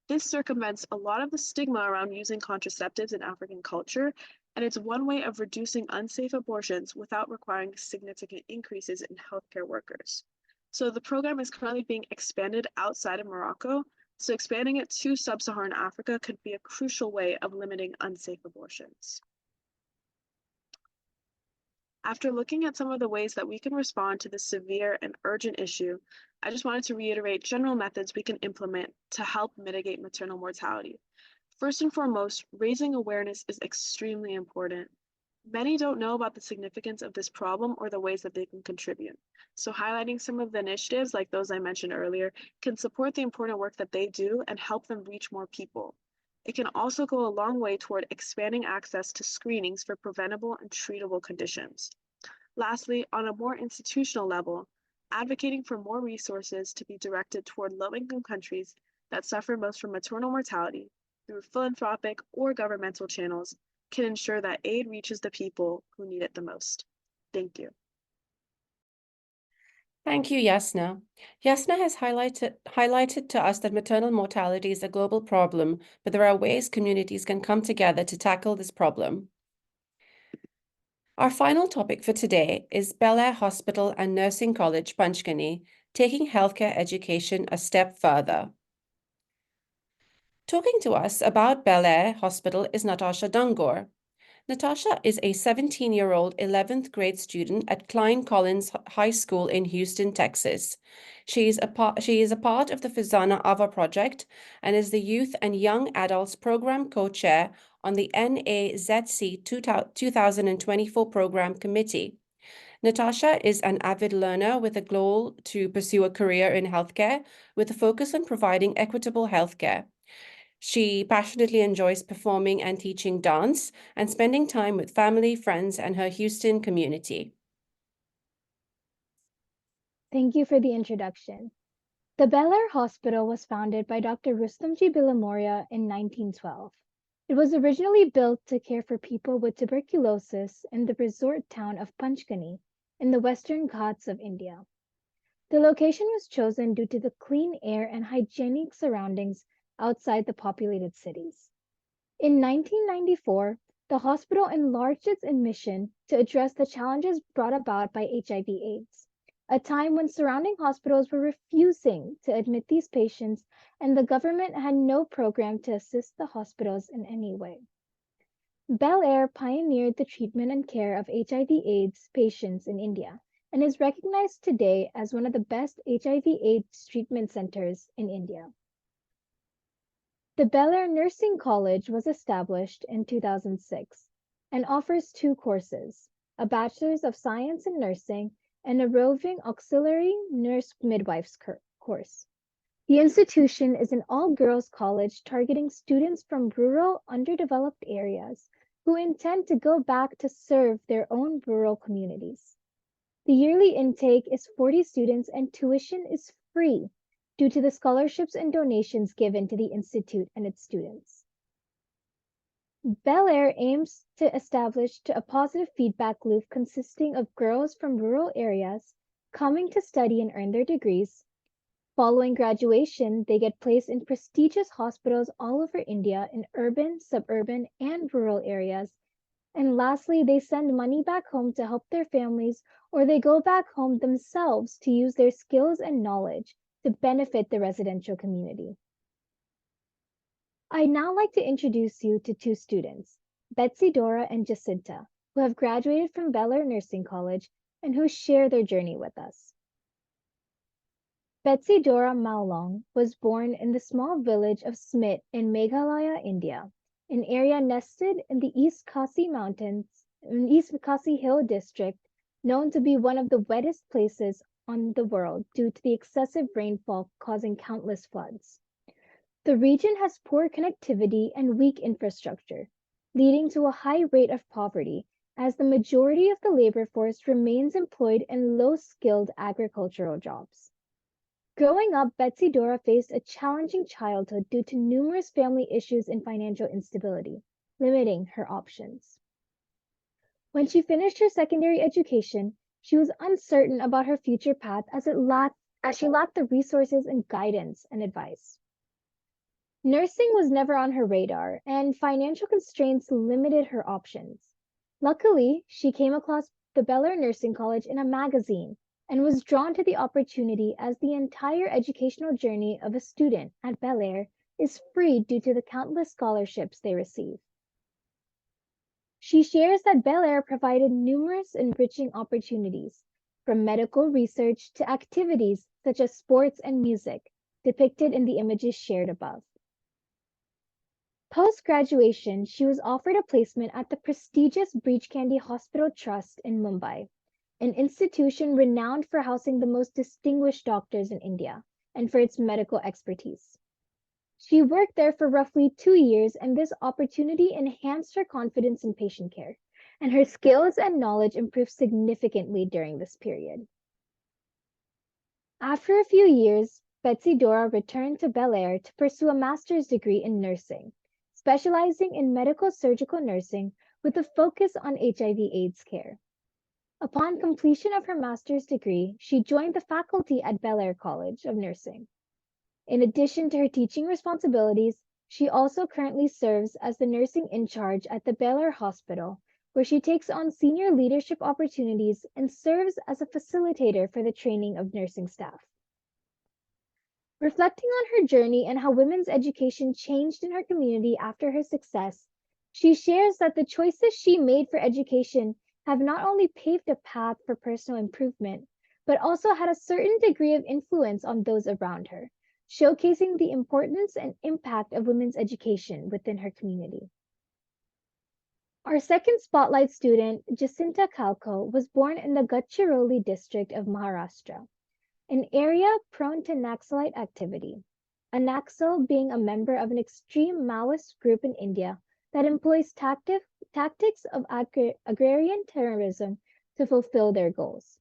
This circumvents a lot of the stigma around using contraceptives in African culture, and it's one way of reducing unsafe abortions without requiring significant increases in healthcare workers. So the program is currently being expanded outside of Morocco, so expanding it to sub-Saharan Africa could be a crucial way of limiting unsafe abortions. After looking at some of the ways that we can respond to this severe and urgent issue, I just wanted to reiterate general methods we can implement to help mitigate maternal mortality. First and foremost, raising awareness is extremely important. Many don't know about the significance of this problem or the ways that they can contribute. So highlighting some of the initiatives, like those I mentioned earlier, can support the important work that they do and help them reach more people. It can also go a long way toward expanding access to screenings for preventable and treatable conditions. Lastly, on a more institutional level, advocating for more resources to be directed toward low-income countries that suffer most from maternal mortality through philanthropic or governmental channels can ensure that aid reaches the people who need it the most. Thank you. Thank you, Yassna. Yassna has highlighted to us that maternal mortality is a global problem, but there are ways communities can come together to tackle this problem. Our final topic for today is Bel Air Hospital and Nursing College, Panchgani, taking healthcare education a step further. Talking to us about Bel Air Hospital is Natasha Dungor. Natasha is a 17-year-old 11th grade student at Klein Collins High School in Houston, Texas. She is a part of the FEZANA UNGO project and is the Youth and Young Adults Program Co-Chair on the NAZC 2024 Program Committee. Natasha is an avid learner with a goal to pursue a career in healthcare with a focus on providing equitable healthcare. She passionately enjoys performing and teaching dance and spending time with family, friends, and her Houston community. Thank you for the introduction. The Bel Air Hospital was founded by Dr. Rustamji Bilimoria in 1912. It was originally built to care for people with tuberculosis in the resort town of Panchgani in the Western Ghats of India. The location was chosen due to the clean air and hygienic surroundings outside the populated cities. In 1994, the hospital enlarged its mission to address the challenges brought about by HIV/AIDS, a time when surrounding hospitals were refusing to admit these patients and the government had no program to assist the hospitals in any way. Bel Air pioneered the treatment and care of HIV/AIDS patients in India and is recognized today as one of the best HIV/AIDS treatment centers in India. The Bel Air Nursing College was established in 2006 and offers 2 courses, a Bachelor's of Science in Nursing and a roving auxiliary nurse midwife's course. The institution is an all-girls college targeting students from rural, underdeveloped areas who intend to go back to serve their own rural communities. The yearly intake is 40 students and tuition is free due to the scholarships and donations given to the institute and its students. Bel Air aims to establish a positive feedback loop consisting of girls from rural areas coming to study and earn their degrees. Following graduation, they get placed in prestigious hospitals all over India in urban, suburban, and rural areas. And lastly, they send money back home to help their families, or they go back home themselves to use their skills and knowledge to benefit the residential community. I'd now like to introduce you to 2 students, Betsy Dora and Jacinta, who have graduated from Bel Air Nursing College and who share their journey with us. Betsy Dora Maulong was born in the small village of Smit in Meghalaya, India, an area nested in the East Khasi Mountains, in East Khasi Hill district, known to be one of the wettest places on the world due to the excessive rainfall causing countless floods. The region has poor connectivity and weak infrastructure, leading to a high rate of poverty, as the majority of the labor force remains employed in low-skilled agricultural jobs. Growing up, Betsy Dora faced a challenging childhood due to numerous family issues and financial instability, limiting her options. When she finished her secondary education, she was uncertain about her future path as she lacked the resources and guidance and advice. Nursing was never on her radar, and financial constraints limited her options. Luckily, she came across the Bel Air Nursing College in a magazine and was drawn to the opportunity as the entire educational journey of a student at Bel Air is free due to the countless scholarships they receive. She shares that Bel Air provided numerous enriching opportunities, from medical research to activities such as sports and music, depicted in the images shared above. Post-graduation, she was offered a placement at the prestigious Breach Candy Hospital Trust in Mumbai, an institution renowned for housing the most distinguished doctors in India and for its medical expertise. She worked there for roughly 2 years, and this opportunity enhanced her confidence in patient care, and her skills and knowledge improved significantly during this period. After a few years, Betsy Dora returned to Bel Air to pursue a master's degree in nursing, specializing in medical surgical nursing with a focus on HIV/AIDS care. Upon completion of her master's degree, she joined the faculty at Bel Air College of Nursing. In addition to her teaching responsibilities, she also currently serves as the nursing in charge at the Bel Air Hospital, where she takes on senior leadership opportunities and serves as a facilitator for the training of nursing staff. Reflecting on her journey and how women's education changed in her community after her success, she shares that the choices she made for education have not only paved a path for personal improvement, but also had a certain degree of influence on those around her, showcasing the importance and impact of women's education within her community. Our second spotlight student, Jacinta Kalko, was born in the Gadchiroli district of Maharashtra, an area prone to Naxalite activity. A Naxal being a member of an extreme Maoist group in India that employs tactics of agrarian terrorism to fulfill their goals.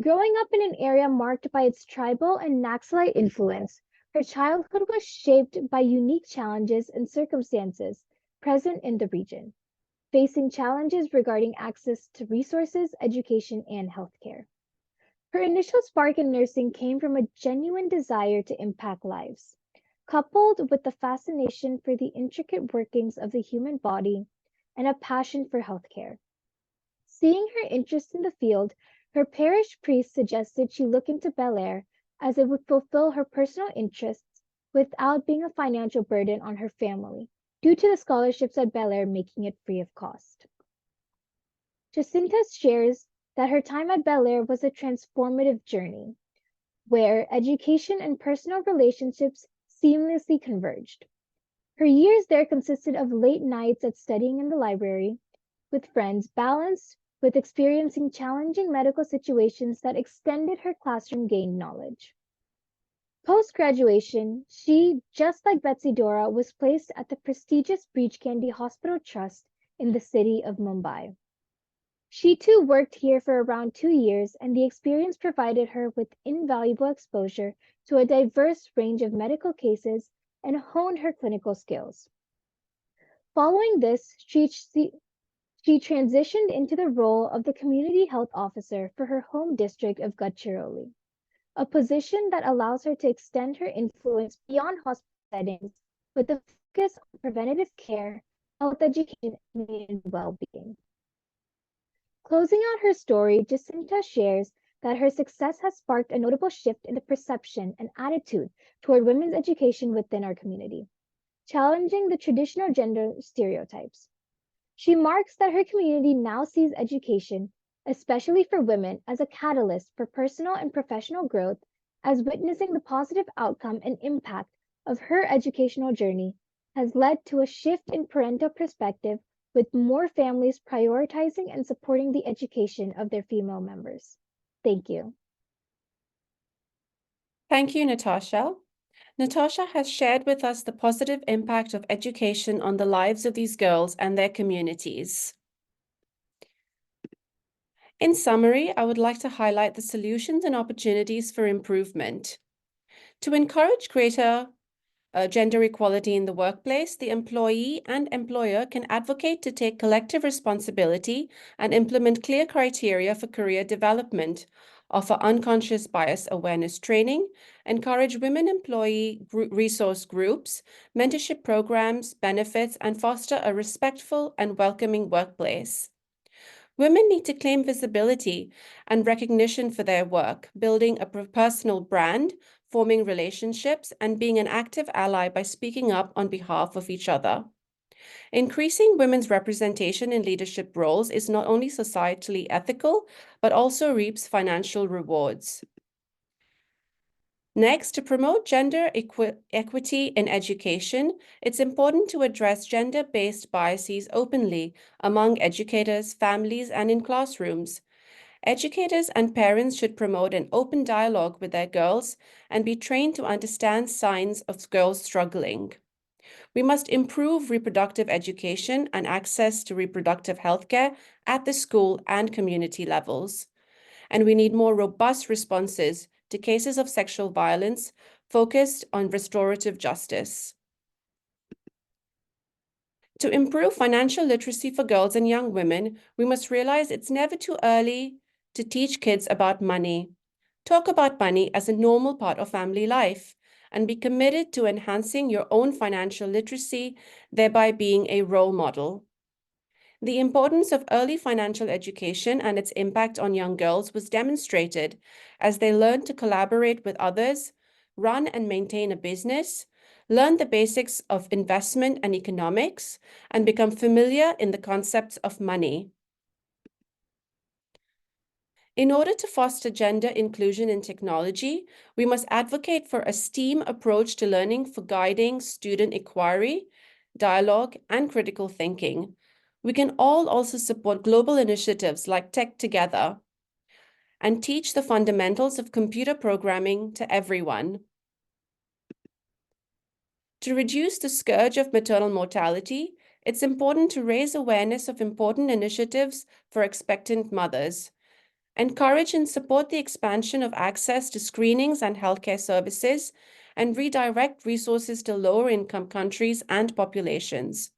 Growing up in an area marked by its tribal and Naxalite influence, her childhood was shaped by unique challenges and circumstances present in the region, facing challenges regarding access to resources, education, and healthcare. Her initial spark in nursing came from a genuine desire to impact lives, coupled with the fascination for the intricate workings of the human body and a passion for healthcare. Seeing her interest in the field, her parish priest suggested she look into Bel Air as it would fulfill her personal interests without being a financial burden on her family, due to the scholarships at Bel Air making it free of cost. Jacinta shares that her time at Bel Air was a transformative journey, where education and personal relationships seamlessly converged. Her years there consisted of late nights at studying in the library with friends, balanced with experiencing challenging medical situations that extended her classroom-gained knowledge. Post-graduation, she, just like Betsy Dora, was placed at the prestigious Breach Candy Hospital Trust in the city of Mumbai. She too worked here for around 2 years, and the experience provided her with invaluable exposure to a diverse range of medical cases and honed her clinical skills. Following this, she transitioned into the role of the community health officer for her home district of Gadchiroli, a position that allows her to extend her influence beyond hospital settings with a focus on preventative care, health education, and community well-being. Closing out her story, Jacinta shares that her success has sparked a notable shift in the perception and attitude toward women's education within our community, challenging the traditional gender stereotypes. She marks that her community now sees education, especially for women, as a catalyst for personal and professional growth, as witnessing the positive outcome and impact of her educational journey has led to a shift in parental perspective, with more families prioritizing and supporting the education of their female members. Thank you. Thank you, Natasha. Natasha has shared with us the positive impact of education on the lives of these girls and their communities. In summary, I would like to highlight the solutions and opportunities for improvement. To encourage greater gender equality in the workplace, the employee and employer can advocate to take collective responsibility and implement clear criteria for career development, offer unconscious bias awareness training, encourage women employee resource groups, mentorship programs, benefits, and foster a respectful and welcoming workplace. Women need to claim visibility and recognition for their work, building a personal brand, forming relationships, and being an active ally by speaking up on behalf of each other. Increasing women's representation in leadership roles is not only societally ethical, but also reaps financial rewards. Next, to promote gender equity in education, it's important to address gender-based biases openly among educators, families, and in classrooms. Educators and parents should promote an open dialogue with their girls and be trained to understand signs of girls struggling. We must improve reproductive education and access to reproductive healthcare at the school and community levels. And we need more robust responses to cases of sexual violence focused on restorative justice. To improve financial literacy for girls and young women, we must realize it's never too early to teach kids about money. Talk about money as a normal part of family life and be committed to enhancing your own financial literacy, thereby being a role model. The importance of early financial education and its impact on young girls was demonstrated as they learned to collaborate with others, run and maintain a business, learn the basics of investment and economics, and become familiar in the concepts of money. In order to foster gender inclusion in technology, we must advocate for a STEAM approach to learning for guiding student inquiry, dialogue, and critical thinking. We can all also support global initiatives like Tech Together and teach the fundamentals of computer programming to everyone. To reduce the scourge of maternal mortality, it's important to raise awareness of important initiatives for expectant mothers. Encourage and support the expansion of access to screenings and healthcare services, and redirect resources to lower-income countries and populations.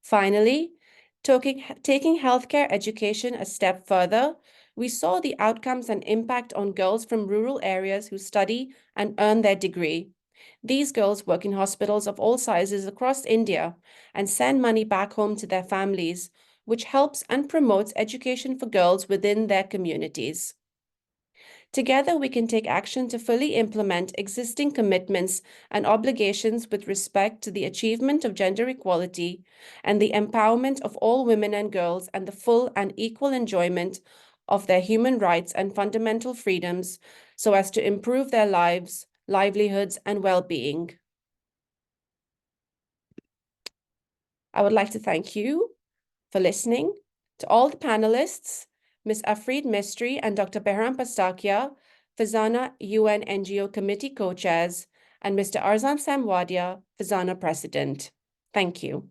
Finally, taking healthcare education a step further, we saw the outcomes and impact on girls from rural areas who study and earn their degree. These girls work in hospitals of all sizes across India and send money back home to their families, which helps and promotes education for girls within their communities. Together, we can take action to fully implement existing commitments and obligations with respect to the achievement of gender equality and the empowerment of all women and girls and the full and equal enjoyment of their human rights and fundamental freedoms so as to improve their lives, livelihoods, and well-being. I would like to thank you for listening. To all the panelists, Ms. Afreed Mistry and Dr. Behram Pastakia, FEZANA UN NGO Committee co-chairs, and Mr. Arzan Samwadia, FEZANA President. Thank you.